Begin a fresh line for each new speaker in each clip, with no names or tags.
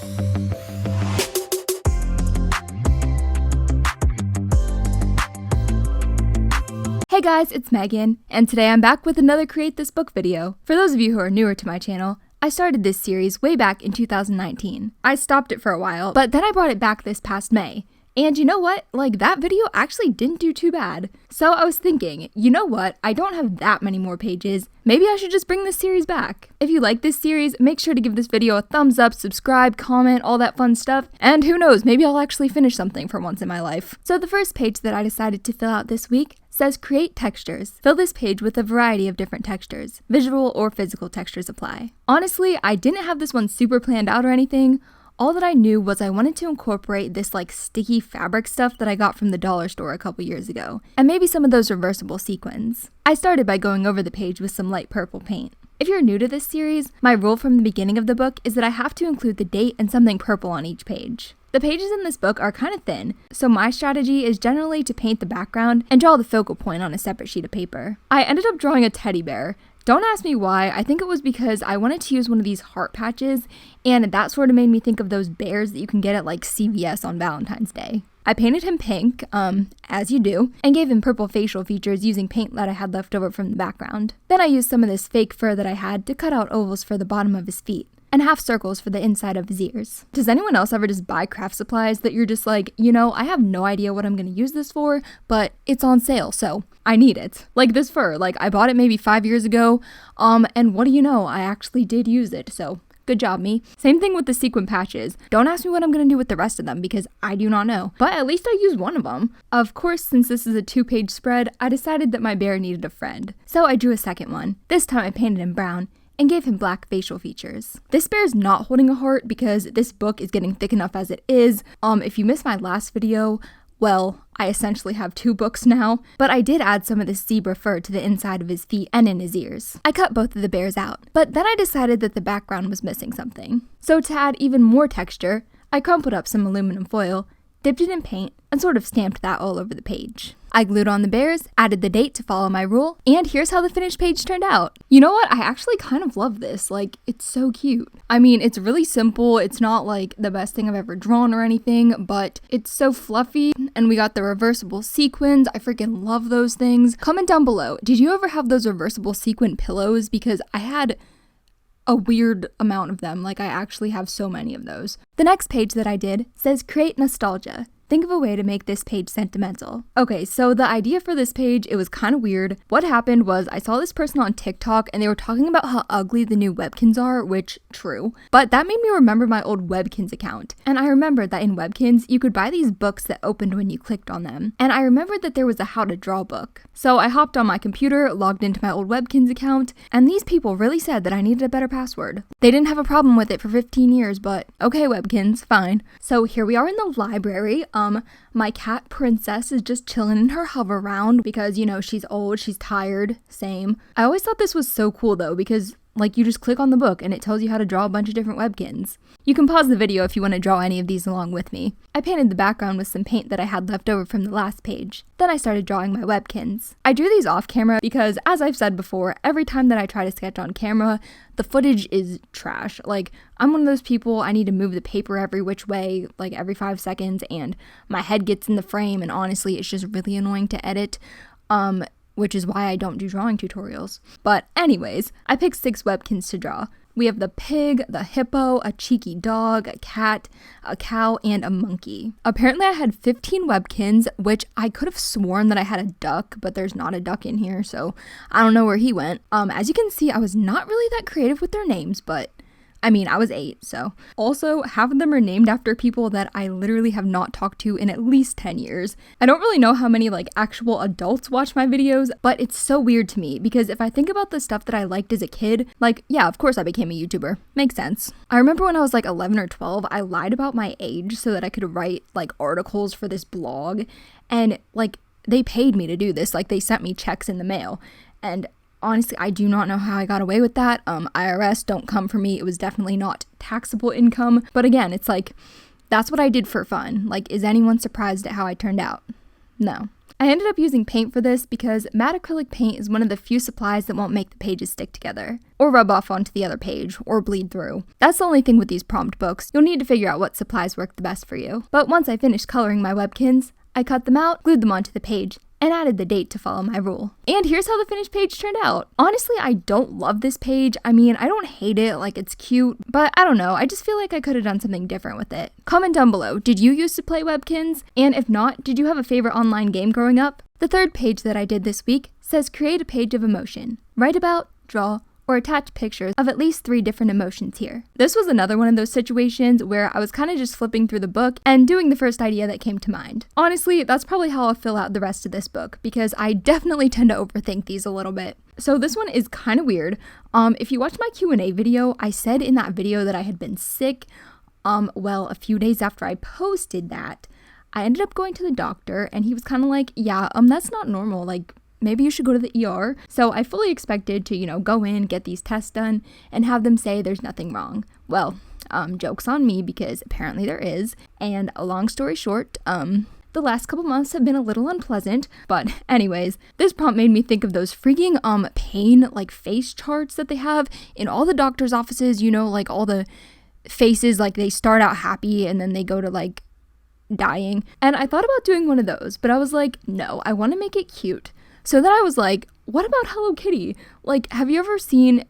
Hey guys, it's Megan, and today I'm back with another Create This Book video. For those of you who are newer to my channel, I started this series way back in 2019. I stopped it for a while, but then I brought it back this past May. And you know what? That video actually didn't do too bad. So I was thinking, you know what? I don't have that many more pages. Maybe I should just bring this series back. If you like this series, make sure to give this video a thumbs up, subscribe, comment, all that fun stuff. And who knows, maybe I'll actually finish something for once in my life. So the first page that I decided to fill out this week says create textures. Fill this page with a variety of different textures. Visual or physical textures apply. Honestly, I didn't have this one super planned out or anything. All that I knew was I wanted to incorporate this sticky fabric stuff that I got from the dollar store a couple years ago, and maybe some of those reversible sequins. I started by going over the page with some light purple paint. If you're new to this series, my rule from the beginning of the book is that I have to include the date and something purple on each page. The pages in this book are kind of thin, so my strategy is generally to paint the background and draw the focal point on a separate sheet of paper. I ended up drawing a teddy bear. Don't ask me why. I think it was because I wanted to use one of these heart patches, and that sort of made me think of those bears that you can get at CVS on Valentine's Day. I painted him pink, as you do, and gave him purple facial features using paint that I had left over from the background. Then I used some of this fake fur that I had to cut out ovals for the bottom of his feet, and half circles for the inside of his ears. Does anyone else ever just buy craft supplies that you're just I have no idea what I'm gonna use this for, but it's on sale, so I need it. Like this fur, I bought it maybe 5 years ago, and what do you know, I actually did use it, so good job, me. Same thing with the sequin patches. Don't ask me what I'm gonna do with the rest of them because I do not know, but at least I used one of them. Of course, since this is a 2-page spread, I decided that my bear needed a friend, so I drew a second one. This time I painted him brown and gave him black facial features. This bear's not holding a heart because this book is getting thick enough as it is. If you missed my last video, well, I essentially have 2 books now, but I did add some of this zebra fur to the inside of his feet and in his ears. I cut both of the bears out, but then I decided that the background was missing something. So to add even more texture, I crumpled up some aluminum foil, dipped it in paint, and sort of stamped that all over the page. I glued on the bears, added the date to follow my rule, and here's how the finished page turned out. You know what? I actually kind of love this. It's so cute. I mean, it's really simple. It's not the best thing I've ever drawn or anything, but it's so fluffy, and we got the reversible sequins. I freaking love those things. Comment down below, did you ever have those reversible sequin pillows? Because I had a weird amount of them. I actually have so many of those. The next page that I did says create nostalgia. Think of a way to make this page sentimental. Okay, so the idea for this page, it was kind of weird. What happened was I saw this person on TikTok and they were talking about how ugly the new Webkins are, which, true. But that made me remember my old Webkins account. And I remembered that in Webkins, you could buy these books that opened when you clicked on them. And I remembered that there was a how to draw book. So I hopped on my computer, logged into my old Webkins account, and these people really said that I needed a better password. They didn't have a problem with it for 15 years, but okay, Webkins, fine. So here we are in the library. My cat Princess is just chilling in her hover round because, she's old, she's tired, same. I always thought this was so cool though because you just click on the book and it tells you how to draw a bunch of different Webkins. You can pause the video if you want to draw any of these along with me. I painted the background with some paint that I had left over from the last page. Then I started drawing my Webkins. I drew these off camera because, as I've said before, every time that I try to sketch on camera, the footage is trash. I'm one of those people, I need to move the paper every which way, every 5 seconds, and my head gets in the frame, and honestly, it's just really annoying to edit. Which is why I don't do drawing tutorials. But anyways, I picked 6 Webkins to draw. We have the pig, the hippo, a cheeky dog, a cat, a cow, and a monkey. Apparently I had 15 Webkins, which I could have sworn that I had a duck, but there's not a duck in here, so I don't know where he went. As you can see, I was not really that creative with their names, but I was 8, so. Also, half of them are named after people that I literally have not talked to in at least 10 years. I don't really know how many, actual adults watch my videos, but it's so weird to me, because if I think about the stuff that I liked as a kid, yeah, of course I became a YouTuber. Makes sense. I remember when I was 11 or 12, I lied about my age so that I could write, articles for this blog, and, they paid me to do this. They sent me checks in the mail, and honestly, I do not know how I got away with that. IRS, don't come for me. It was definitely not taxable income. But again, it's that's what I did for fun. Is anyone surprised at how I turned out? No. I ended up using paint for this because matte acrylic paint is one of the few supplies that won't make the pages stick together, or rub off onto the other page, or bleed through. That's the only thing with these prompt books. You'll need to figure out what supplies work the best for you. But once I finished coloring my Webkinz, I cut them out, glued them onto the page, and added the date to follow my rule. And here's how the finished page turned out. Honestly, I don't love this page. I mean, I don't hate it, like it's cute, but I don't know, I just feel like I could have done something different with it. Comment down below, did you used to play Webkinz? And if not, did you have a favorite online game growing up? The third page that I did this week says create a page of emotion. Write about, draw, or attach pictures of at least 3 different emotions here. This was another one of those situations where I was kind of just flipping through the book and doing the first idea that came to mind. Honestly, that's probably how I'll fill out the rest of this book, because I definitely tend to overthink these a little bit. So this one is kind of weird. If you watched my Q&A video, I said in that video that I had been sick. Well, a few days after I posted that, I ended up going to the doctor, and he was kind of like, yeah, that's not normal, like, maybe you should go to the ER. So I fully expected to, go in, get these tests done, and have them say there's nothing wrong. Well, joke's on me, because apparently there is. And a long story short, the last couple months have been a little unpleasant. But anyways, this prompt made me think of those freaking pain, like, face charts that they have in all the doctor's offices, like all the faces, like they start out happy and then they go to like dying. And I thought about doing one of those, but I was like, no, I want to make it cute. So then I was like, what about Hello Kitty? Like, have you ever seen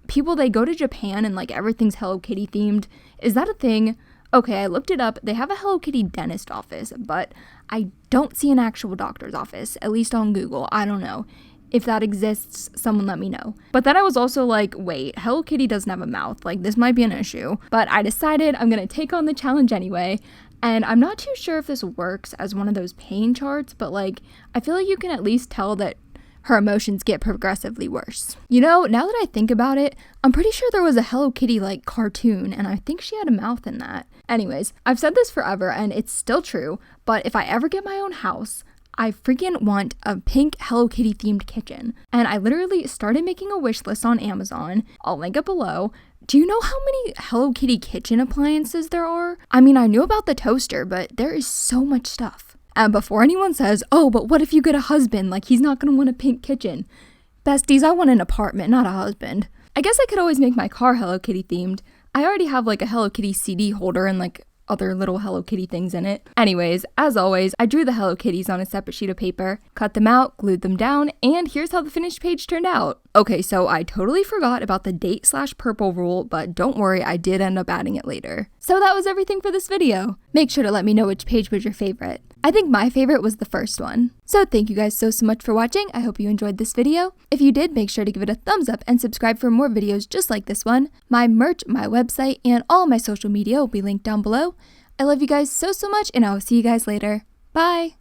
people, they go to Japan and like everything's Hello Kitty themed? Is that a thing? Okay, I looked it up. They have a Hello Kitty dentist office, but I don't see an actual doctor's office, at least on Google. I don't know. If that exists, someone let me know. But then I was also like, wait, Hello Kitty doesn't have a mouth. Like, this might be an issue. But I decided I'm going to take on the challenge anyway. And I'm not too sure if this works as one of those pain charts, but like, I feel like you can at least tell that her emotions get progressively worse. Now that I think about it, I'm pretty sure there was a Hello Kitty like cartoon, and I think she had a mouth in that. Anyways, I've said this forever and it's still true, but if I ever get my own house, I freaking want a pink Hello Kitty themed kitchen. And I literally started making a wish list on Amazon. I'll link it below. Do you know how many Hello Kitty kitchen appliances there are? I mean, I knew about the toaster, but there is so much stuff. And before anyone says, oh, but what if you get a husband? Like, he's not gonna want a pink kitchen. Besties, I want an apartment, not a husband. I guess I could always make my car Hello Kitty themed. I already have like a Hello Kitty CD holder and like other little Hello Kitty things in it. Anyways, as always, I drew the Hello Kitties on a separate sheet of paper, cut them out, glued them down, and here's how the finished page turned out. Okay, so I totally forgot about the date/purple rule, but don't worry, I did end up adding it later. So that was everything for this video. Make sure to let me know which page was your favorite. I think my favorite was the first one. So thank you guys so much for watching. I hope you enjoyed this video. If you did, make sure to give it a thumbs up and subscribe for more videos just like this one. My merch, my website, and all my social media will be linked down below. I love you guys so much, and I will see you guys later. Bye!